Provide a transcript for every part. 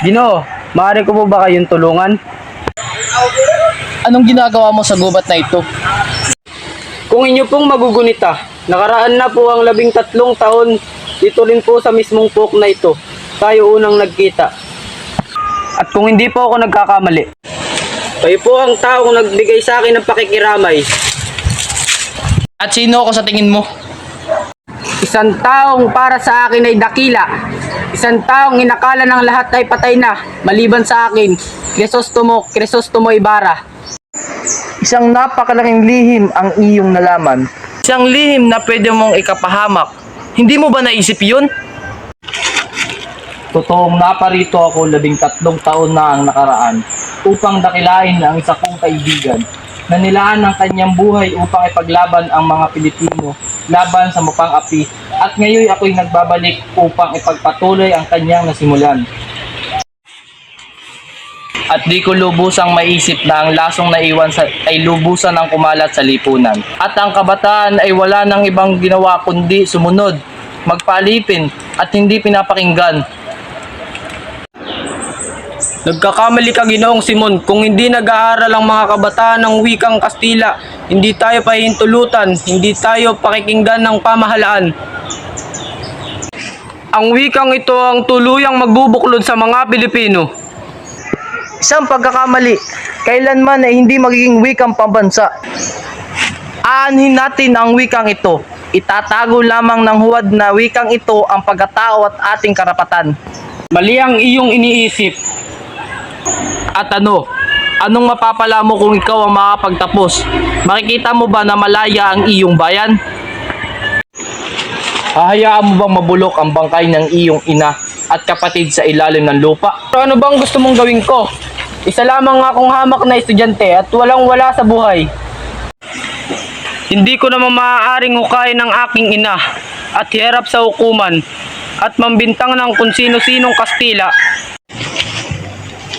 Ginoo, maaari ko po ba kayong tulungan? Anong ginagawa mo sa gubat na ito? Kung inyo pong magugunita, nakaraan na po ang 13 taon dito rin po sa mismong pok na ito. Tayo unang nagkita. At kung hindi po ako nagkakamali, kayo po ang taong nagbigay sa akin ng pakikiramay. At sino ako sa tingin mo? Isang taong para sa akin ay dakila. Isang taong inakala ng lahat ay patay na, maliban sa akin, Crisostomo Ibarra. Isang napakalaking lihim ang iyong nalaman. Isang lihim na pwede mong ikapahamak. Hindi mo ba naisip yun? Totoong naparito ako 13 taon na ang nakaraan upang dakilain ang isa kong kaibigan na nilaan ng kanyang buhay upang ipaglaban ang mga Pilipino laban sa mapang api at ngayon ako'y nagbabalik upang ipagpatuloy ang kanyang nasimulan. At di ko lubusang maisip na ang lasong naiwan ay lubusan ng kumalat sa lipunan. At ang kabataan ay wala nang ibang ginawa kundi sumunod, magpalipin at hindi pinapakinggan. Nagkakamali ka, Ginoong Simon. Kung hindi nag-aaral ang mga kabataan ng wikang Kastila, hindi tayo pahihintulutan, hindi tayo pakikinggan ng pamahalaan. Ang wikang ito ang tuluyang magbubuklod sa mga Pilipino. Isang pagkakamali, kailanman ay hindi magiging wikang pambansa. Aanhin natin ang wikang ito. Itatago lamang ng huwad na wikang ito ang pagkatao at ating karapatan. Mali ang iyong iniisip. At anong mapapala mo kung ikaw ang makapagtapos? Makikita mo ba na malaya ang iyong bayan? Hahayaan mo bang mabulok ang bangkay ng iyong ina at kapatid sa ilalim ng lupa? Pero ano bang gusto mong gawin ko? Isa lamang akong hamak na estudyante at walang-wala sa buhay. Hindi ko naman maaaring hukayin ng aking ina at hiharap sa hukuman at mambintang ng kung sino-sinong Kastila.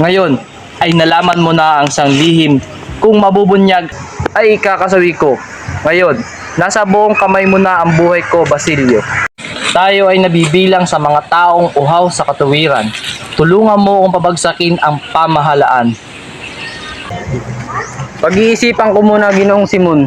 Ngayon ay nalaman mo na ang sanglihim. Kung mabubunyag ay ikakasawi ko. Ngayon, nasa buong kamay mo na ang buhay ko, Basilio. Tayo ay nabibilang sa mga taong uhaw sa katuwiran. Tulungan mo kung pabagsakin ang pamahalaan. Pag-iisipan ko muna, Ginoong Simon.